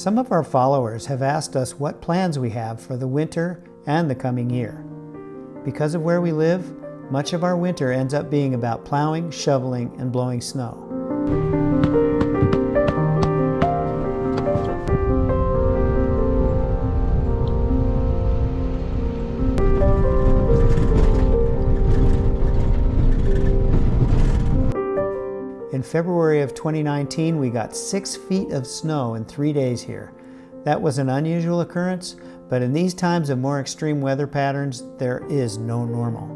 Some of our followers have asked us what plans we have for the winter and the coming year. Because of where we live, much of our winter ends up being about plowing, shoveling, and blowing snow. In February of 2019, we got 6 feet of snow in 3 days here. That was an unusual occurrence, but in these times of more extreme weather patterns, there is no normal.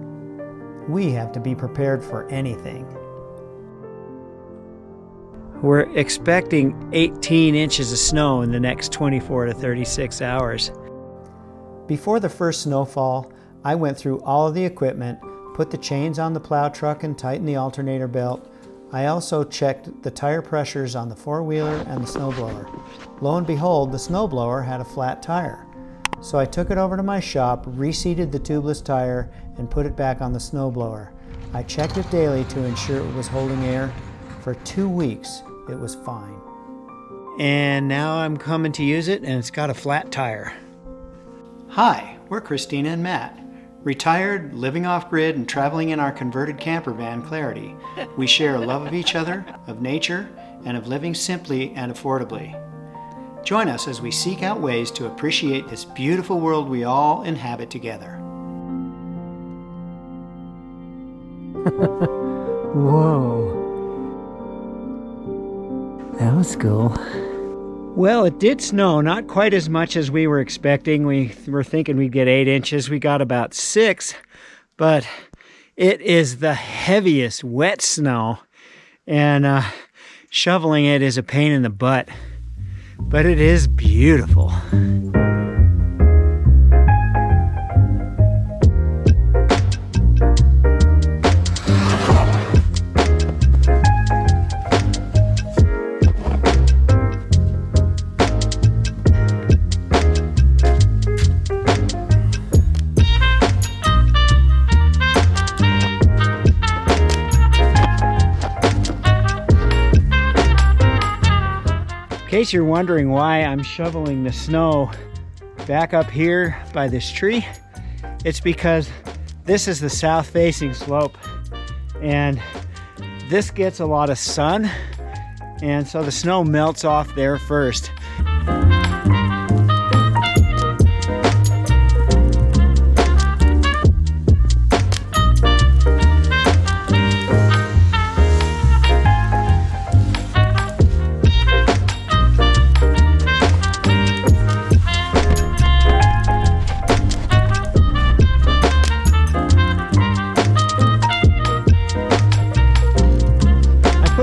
We have to be prepared for anything. We're expecting 18 inches of snow in the next 24 to 36 hours. Before the first snowfall, I went through all of the equipment, put the chains on the plow truck and tightened the alternator belt. I also checked the tire pressures on the four-wheeler and the snowblower. Lo and behold, the snowblower had a flat tire. So I took it over to my shop, reseated the tubeless tire, and put it back on the snowblower. I checked it daily to ensure it was holding air. For 2 weeks, it was fine. And now I'm coming to use it, and it's got a flat tire. Hi, we're Kristina and Matt. Retired, living off-grid, and traveling in our converted camper van, Clarity. We share a love of each other, of nature, and of living simply and affordably. Join us as we seek out ways to appreciate this beautiful world we all inhabit together. Whoa. That was cool. Well, it did snow, not quite as much as we were expecting. We were thinking we'd get 8 inches. We got about 6, but it is the heaviest wet snow, and shoveling it is a pain in the butt, but it is beautiful. In case you're wondering why I'm shoveling the snow back up here by this tree, it's because this is the south-facing slope, and this gets a lot of sun, and so the snow melts off there first.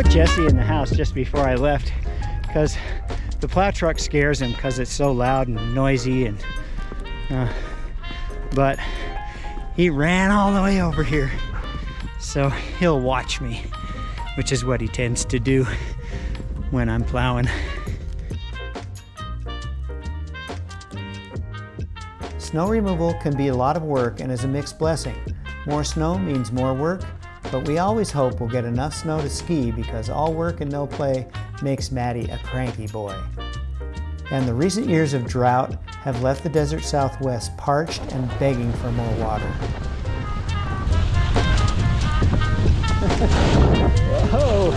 Jessie in the house just before I left because the plow truck scares him because it's so loud and noisy, and but he ran all the way over here, so he'll watch me, which is what he tends to do when I'm plowing. Snow removal can be a lot of work and is a mixed blessing. More snow means more work, but we always hope we'll get enough snow to ski because all work and no play makes Maddie a cranky boy. And the recent years of drought have left the desert Southwest parched and begging for more water. Whoa!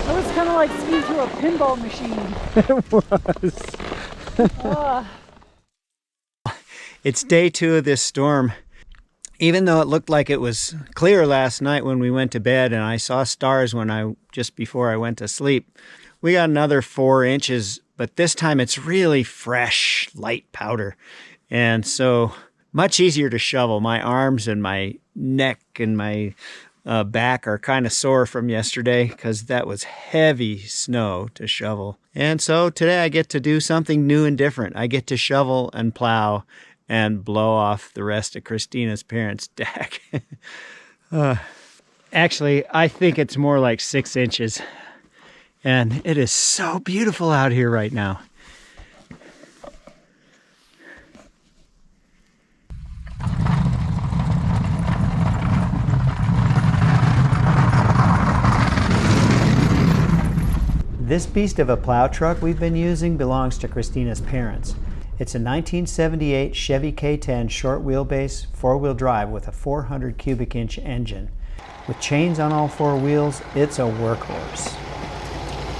It was kind of like skiing through a pinball machine. It was. It's day 2 of this storm. Even though it looked like it was clear last night when we went to bed and I saw stars just before I went to sleep, we got another 4 inches, but this time it's really fresh, light powder. And so much easier to shovel. My arms and my neck and my back are kind of sore from yesterday because that was heavy snow to shovel. And so today I get to do something new and different. I get to shovel and plow and blow off the rest of Kristina's parents' deck. Actually, I think it's more like 6 inches. And it is so beautiful out here right now. This beast of a plow truck we've been using belongs to Kristina's parents. It's a 1978 Chevy K10 short wheelbase, four-wheel drive with a 400 cubic inch engine. With chains on all four wheels, it's a workhorse.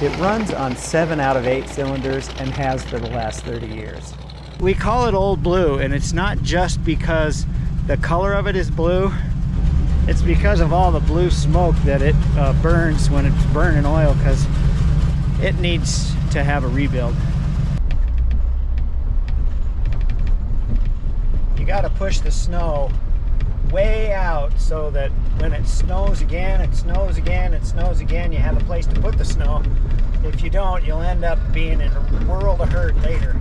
It runs on 7 out of 8 cylinders and has for the last 30 years. We call it Old Blue, and it's not just because the color of it is blue. It's because of all the blue smoke that it burns when it's burning oil, because it needs to have a rebuild. You got to push the snow way out so that when it snows again, it snows again, it snows again, you have a place to put the snow. If you don't, you'll end up being in a world of hurt later.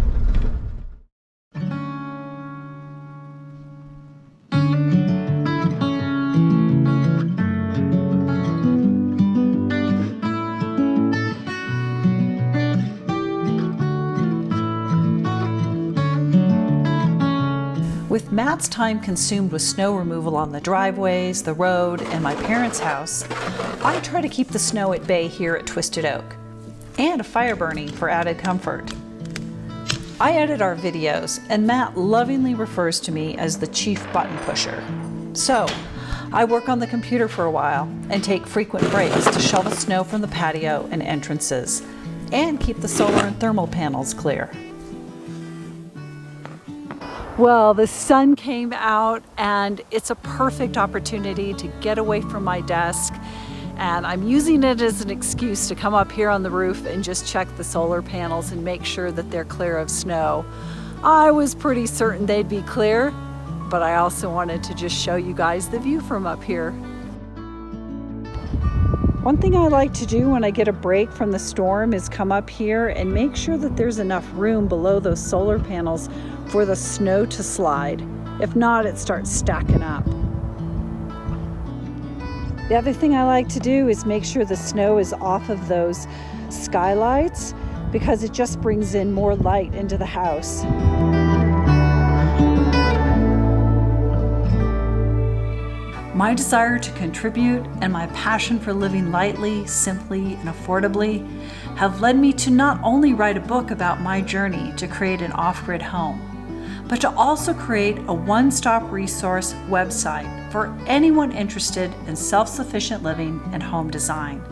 With Matt's time consumed with snow removal on the driveways, the road, and my parents' house, I try to keep the snow at bay here at Twisted Oak, and a fire burning for added comfort. I edit our videos, and Matt lovingly refers to me as the chief button pusher. So, I work on the computer for a while and take frequent breaks to shovel snow from the patio and entrances, and keep the solar and thermal panels clear. Well, the sun came out and it's a perfect opportunity to get away from my desk, and I'm using it as an excuse to come up here on the roof and just check the solar panels and make sure that they're clear of snow. I was pretty certain they'd be clear, but I also wanted to just show you guys the view from up here. One thing I like to do when I get a break from the storm is come up here and make sure that there's enough room below those solar panels for the snow to slide. If not, it starts stacking up. The other thing I like to do is make sure the snow is off of those skylights, because it just brings in more light into the house. My desire to contribute and my passion for living lightly, simply, and affordably have led me to not only write a book about my journey to create an off-grid home, but to also create a one-stop resource website for anyone interested in self-sufficient living and home design.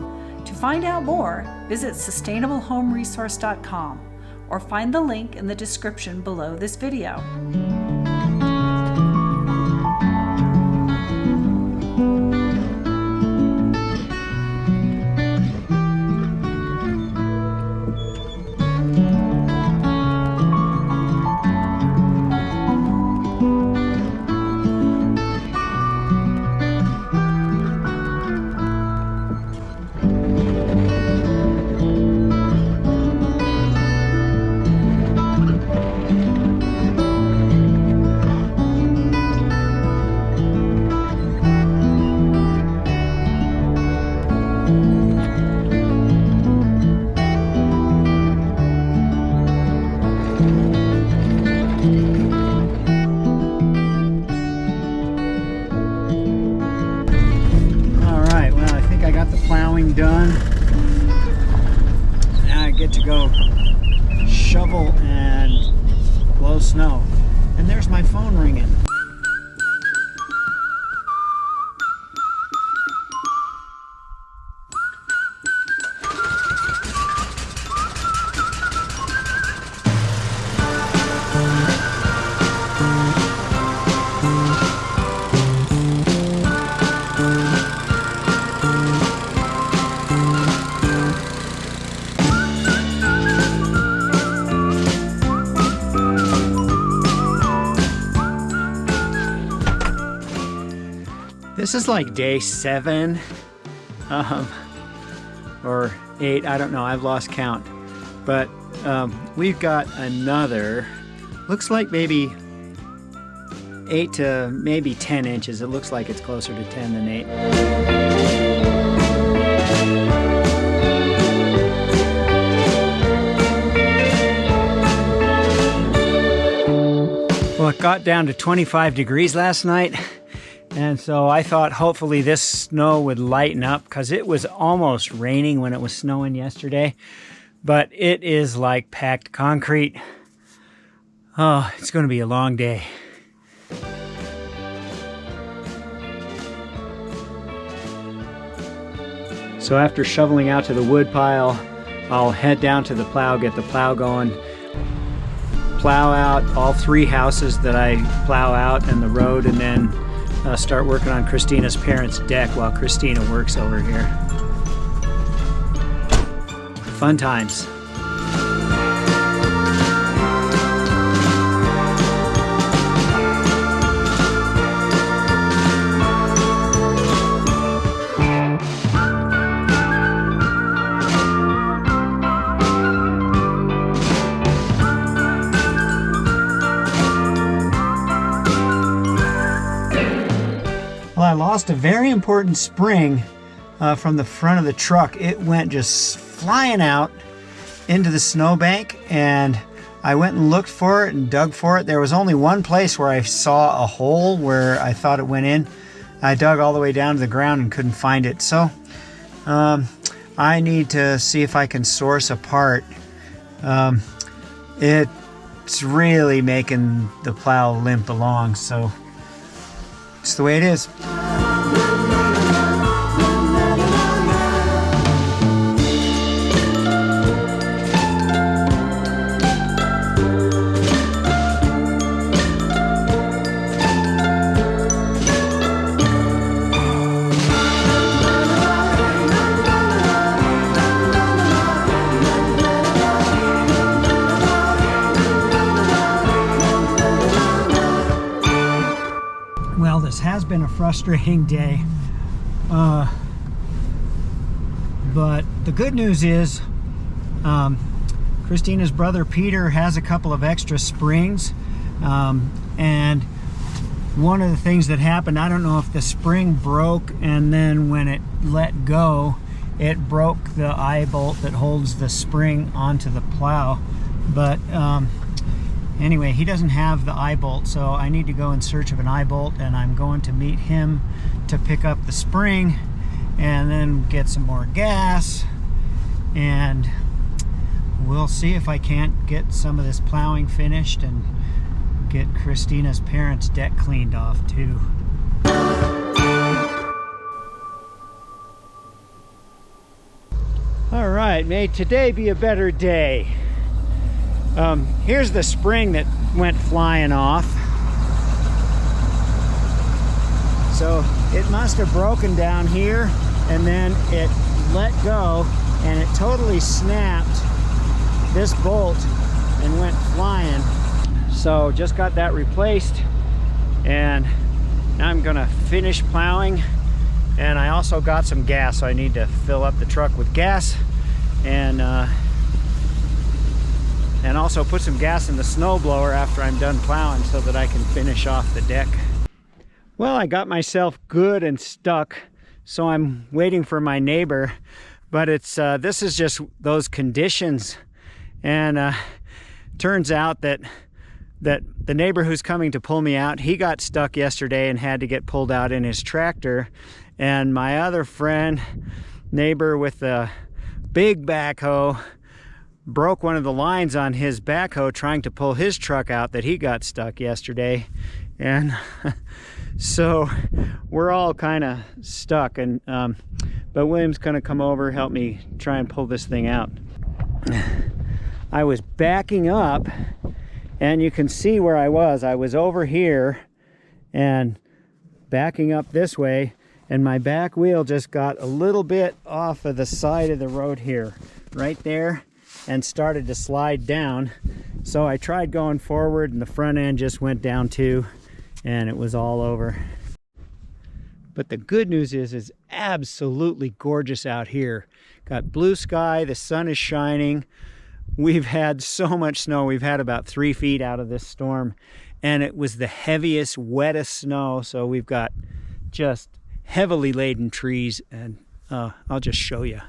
To find out more, visit sustainablehomeresource.com or find the link in the description below this video. Plowing done. Now I get to go shovel and blow snow. And there's my phone ringing. This is like day 7 or 8, I don't know, I've lost count. But we've got another, looks like maybe 8 to maybe 10 inches. It looks like it's closer to 10 than 8. Well, it got down to 25 degrees last night, And so I thought hopefully this snow would lighten up because it was almost raining when it was snowing yesterday. But it is like packed concrete. Oh, it's going to be a long day. So after shoveling out to the wood pile, I'll head down to the plow, get the plow going, plow out all 3 houses that I plow out and the road, and then start working on Kristina's parents' deck while Kristina works over here. Fun times. Well, I lost a very important spring from the front of the truck. It went just flying out into the snowbank, and I went and looked for it and dug for it. There was only one place where I saw a hole where I thought it went in. I dug all the way down to the ground and couldn't find it. So I need to see if I can source a part. It's really making the plow limp along, so it's the way it is. Well, this has been a frustrating day, but the good news is Kristina's brother Peter has a couple of extra springs, and one of the things that happened, I don't know if the spring broke and then when it let go it broke the eye bolt that holds the spring onto the plow, but anyway, he doesn't have the eye bolt, so I need to go in search of an eye bolt, and I'm going to meet him to pick up the spring and then get some more gas, and we'll see if I can't get some of this plowing finished and get Kristina's parents' deck cleaned off too. All right, may today be a better day. Here's the spring that went flying off. So it must have broken down here, and then it let go and it totally snapped this bolt and went flying. So just got that replaced, and now I'm gonna finish plowing. And I also got some gas, so I need to fill up the truck with gas and also put some gas in the snowblower after I'm done plowing so that I can finish off the deck. Well, I got myself good and stuck, so I'm waiting for my neighbor, but it's this is just those conditions, and turns out that the neighbor who's coming to pull me out, he got stuck yesterday and had to get pulled out in his tractor, and my other friend, neighbor with the big backhoe, broke one of the lines on his backhoe trying to pull his truck out that he got stuck yesterday, and so we're all kind of stuck, and but William's gonna come over, help me try and pull this thing out. I was backing up, and you can see where I was over here and backing up this way, and my back wheel just got a little bit off of the side of the road here, right there, and started to slide down. So I tried going forward, and the front end just went down too, and it was all over. But the good news is it's absolutely gorgeous out here. Got blue sky, the sun is shining. We've had so much snow. We've had about 3 feet out of this storm, and it was the heaviest, wettest snow. So we've got just heavily laden trees, and I'll just show you.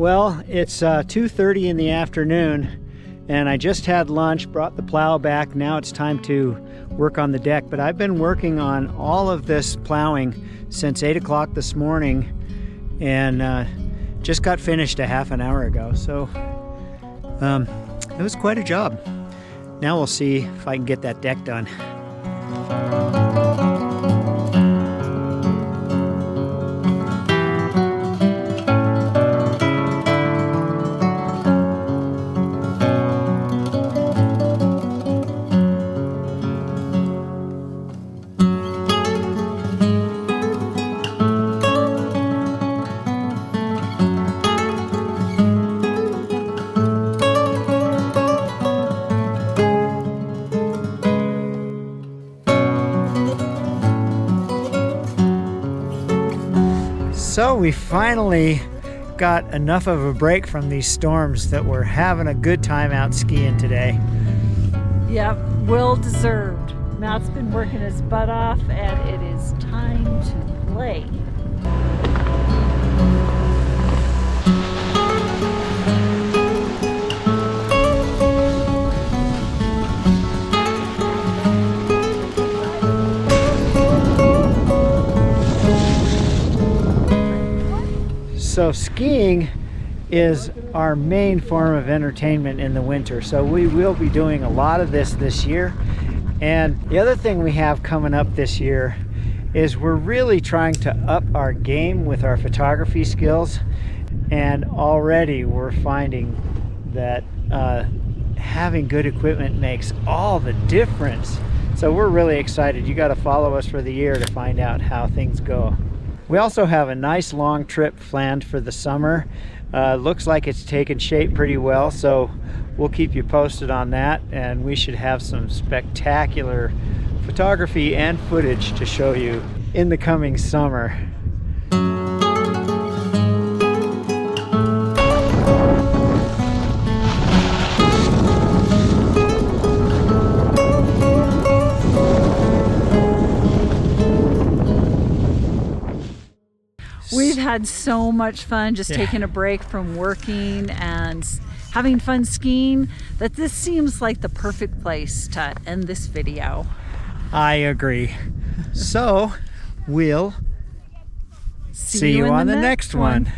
Well, it's 2:30 in the afternoon, and I just had lunch, brought the plow back. Now it's time to work on the deck, but I've been working on all of this plowing since 8 o'clock this morning, and just got finished a half an hour ago, so it was quite a job. Now we'll see if I can get that deck done. So we finally got enough of a break from these storms that we're having a good time out skiing today. Yep, well deserved. Matt's been working his butt off, and it is time to play. So skiing is our main form of entertainment in the winter, so we will be doing a lot of this year. And the other thing we have coming up this year is we're really trying to up our game with our photography skills, and already we're finding that having good equipment makes all the difference. So we're really excited. You got to follow us for the year to find out how things go. We also have a nice long trip planned for the summer. Looks like it's taken shape pretty well, so we'll keep you posted on that, and we should have some spectacular photography and footage to show you in the coming summer. We've had so much fun just taking a break from working and having fun skiing that this seems like the perfect place to end this video. I agree. So we'll see you on the next one.